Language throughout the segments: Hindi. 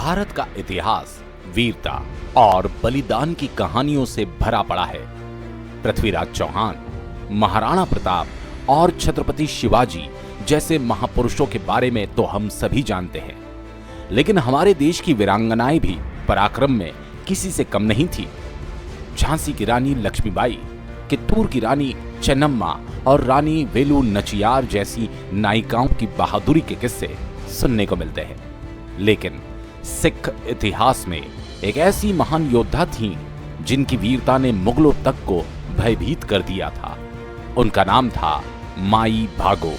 भारत का इतिहास वीरता और बलिदान की कहानियों से भरा पड़ा है। पृथ्वीराज चौहान, महाराणा प्रताप और छत्रपति शिवाजी जैसे महापुरुषों के बारे में तो हम सभी जानते हैं, लेकिन हमारे देश की वीरांगनाएं भी पराक्रम में किसी से कम नहीं थी। झांसी की रानी लक्ष्मीबाई, कित्तूर की रानी चेन्नम्मा और रानी वेलु नचियार जैसी नायिकाओं की बहादुरी के किस्से सुनने को मिलते हैं। लेकिन सिख इतिहास में एक ऐसी महान योद्धा थीं जिनकी वीरता ने मुगलों तक को भयभीत कर दिया था। उनका नाम था माई भागो,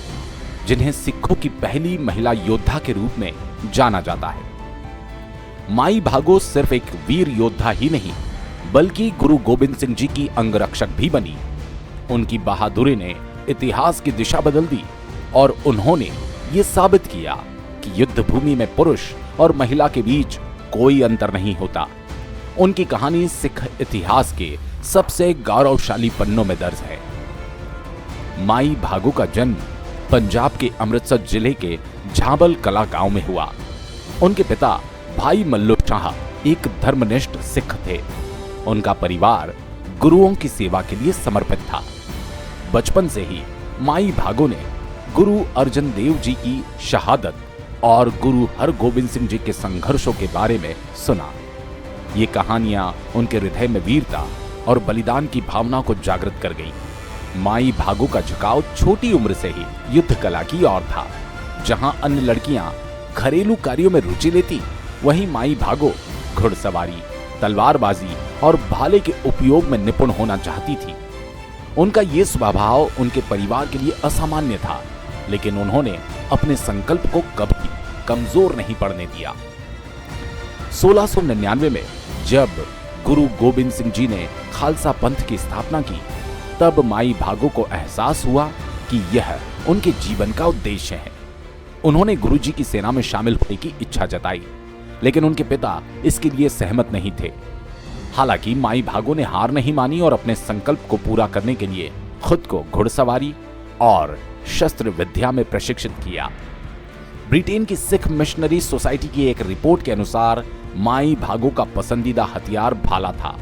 जिन्हें सिखों की पहली महिला योद्धा के रूप में जाना जाता है। माई भागो सिर्फ एक वीर योद्धा ही नहीं, बल्कि गुरु गोबिंद सिंह जी की अंगरक्षक भी बनी। उनकी बहादुरी ने इतिहास की दिशा बदल दी और उन्होंने ये साबित किया कि युद्ध भूमि में पुरुष और महिला के बीच कोई अंतर नहीं होता। उनकी कहानी सिख इतिहास के सबसे गौरवशाली पन्नों में दर्ज है। माई भागो का जन्म पंजाब के अमृतसर जिले के झाबल कला गांव में हुआ। उनके पिता भाई मल्लो शाह एक धर्मनिष्ठ सिख थे। उनका परिवार गुरुओं की सेवा के लिए समर्पित था। बचपन से ही माई भागो ने गुरु अर्जन देव जी की शहादत और गुरु हरगोबिंद सिंह जी के संघर्षों के बारे में सुना। ये कहानियां उनके हृदय में वीरता और बलिदान की भावना को जागृत कर गई। माई भागो का झुकाव छोटी उम्र से ही युद्ध कला की ओर था। जहां अन्य लड़कियां घरेलू कार्यों में रुचि लेती, वहीं माई भागो घुड़सवारी, तलवारबाजी और भाले के उपयोग में निपुण होना चाहती थी। उनका ये स्वभाव उनके परिवार के लिए असामान्य था, लेकिन उन्होंने अपने संकल्प को कभी कमजोर नहीं पड़ने दिया। 1699 में जब गुरु गोबिंद सिंह जी ने खालसा पंथ की स्थापना की, तब माई भागो को एहसास हुआ कि यह उनके जीवन का उद्देश्य है। उन्होंने गुरु जी की सेना में शामिल होने की इच्छा जताई, लेकिन उनके पिता इसके लिए सहमत नहीं थे। हालांकि माई भागो ने हार नहीं मानी और अपने संकल्प को पूरा करने के लिए खुद को घुड़सवारी और शस्त्र विद्या में प्रशिक्षित किया। ब्रिटेन की सिख मिशनरी सोसाइटी की एक रिपोर्ट के अनुसार माई भागो का पसंदीदा हथियार भाला था।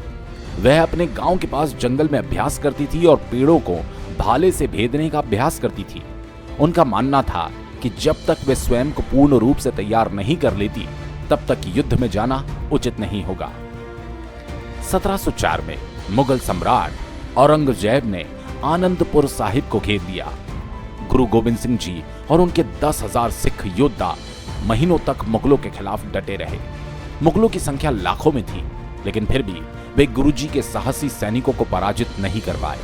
वह अपने गांव के पास जंगल में अभ्यास करती थी और पेड़ों को भाले से भेदने का अभ्यास करती थी। उनका मानना था कि जब तक वे स्वयं को पूर्ण रूप से तैयार नहीं कर लेती, तब तक युद्ध में जाना उचित नहीं होगा। 1704 में मुगल सम्राट औरंगजेब ने आनंदपुर साहिब को घेर लिया। गुरु गोबिंद सिंह जी और उनके 10,000 सिख योद्धा महीनों तक मुगलों के खिलाफ डटे रहे। मुगलों की संख्या लाखों में थी, लेकिन फिर भी वे गुरु जी के साहसी सैनिकों को पराजित नहीं कर पाए।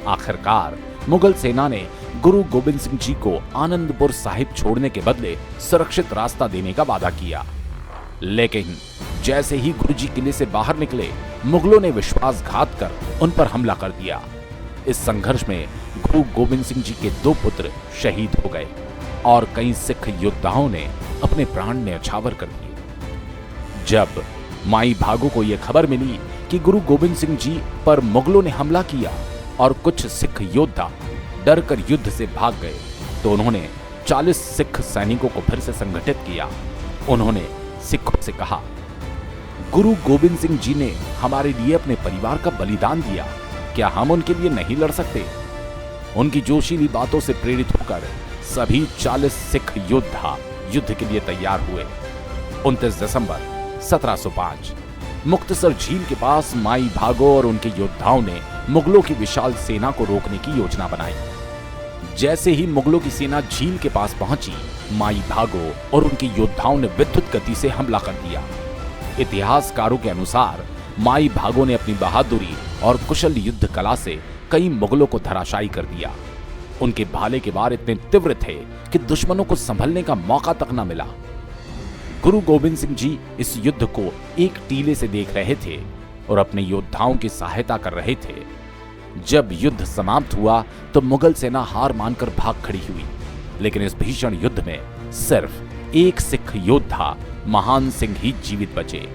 आखिरकार मुगल सेना ने गुरु गोबिंद सिंह जी को आनंदपुर साहिब छोड़ने के बदले सुरक्षित रास्ता देने का वादा किया। लेकिन जैसे ही गुरु जी किले से बाहर निकले, मुगलों ने विश्वासघात कर उन पर हमला कर दिया। इस संघर्ष में गुरु गोबिंद सिंह जी के 2 पुत्र शहीद हो गए और कई सिख योद्धाओं ने अपने प्राण न्यौछावर कर दिए। जब माई भागो को यह खबर मिली कि गुरु गोबिंद सिंह जी पर मुगलों ने हमला किया और कुछ सिख योद्धा डरकर युद्ध से भाग गए, तो उन्होंने 40 सिख सैनिकों को फिर से संगठित किया। उन्होंने सिखों से कहा, गुरु गोबिंद सिंह जी ने हमारे लिए अपने परिवार का बलिदान दिया, क्या हम उनके लिए नहीं लड़ सकते? उनकी जोशीली बातों से प्रेरित होकर सभी 40 सिख योद्धा युद्ध के लिए तैयार हुए। 29 दिसंबर 1705 मुक्तसर झील के पास माई भागो और उनके योद्धाओं ने मुगलों की विशाल सेना को रोकने की योजना बनाई। जैसे ही मुगलों की सेना झील के पास पहुंची, माई भागो और उनके योद्धाओं ने विद्युत गति से हमला कर दिया। इतिहासकारों के अनुसार माई भागो ने अपनी बहादुरी और कुशल युद्ध कला से कई मुगलों को धराशायी कर दिया। उनके भाले के वार इतने तीव्र थे कि दुश्मनों को संभलने का मौका तक न मिला। गुरु गोबिंद सिंह जी इस युद्ध को एक टीले से देख रहे थे और अपने योद्धाओं की सहायता कर रहे थे। जब युद्ध समाप्त हुआ तो मुगल सेना हार मानकर भाग खड़ी हुई, लेकिन इस भीषण युद्ध में सिर्फ एक सिख योद्धा महान सिंह ही जीवित बचे।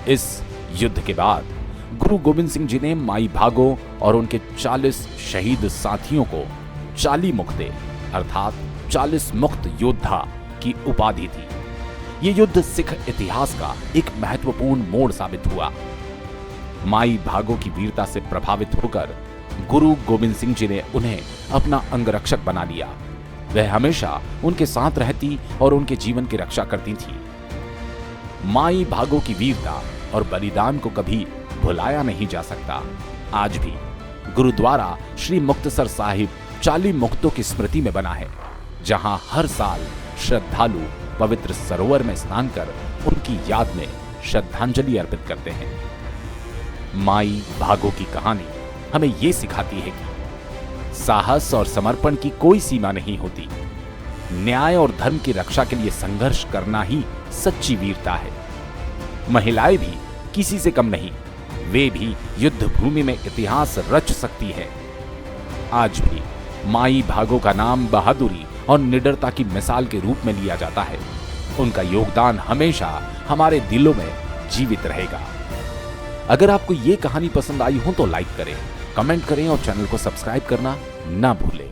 इस युद्ध के बाद गुरु गोबिंद सिंह जी ने माई भागो और उनके 40 शहीद साथियों को 40 मुक्ते अर्थात 40 मुक्त योद्धा की उपाधि दी। ये युद्ध सिख इतिहास का एक महत्वपूर्ण मोड़ साबित हुआ। माई भागो की वीरता से प्रभावित होकर गुरु गोविंद सिंह जी ने उन्हें अपना अंगरक्षक बना लिया। वह हमेशा उनके साथ रहती और उनके जीवन की रक्षा करती थी। माई भागो की वीरता और बलिदान को कभी भुलाया नहीं जा सकता। आज भी गुरुद्वारा श्री मुक्तसर साहिब 40 मुक्तों की स्मृति में बना है, जहां हर साल श्रद्धालु पवित्र सरोवर में स्नान कर उनकी याद में श्रद्धांजलि अर्पित करते हैं। माई भागो की कहानी हमें यह सिखाती है कि साहस और समर्पण की कोई सीमा नहीं होती। न्याय और धर्म की रक्षा के लिए संघर्ष करना ही सच्ची वीरता है। महिलाएं भी किसी से कम नहीं, वे भी युद्ध भूमि में इतिहास रच सकती है। आज भी माई भागो का नाम बहादुरी और निडरता की मिसाल के रूप में लिया जाता है। उनका योगदान हमेशा हमारे दिलों में जीवित रहेगा। अगर आपको ये कहानी पसंद आई हो तो लाइक करें, कमेंट करें और चैनल को सब्सक्राइब करना ना भूलें।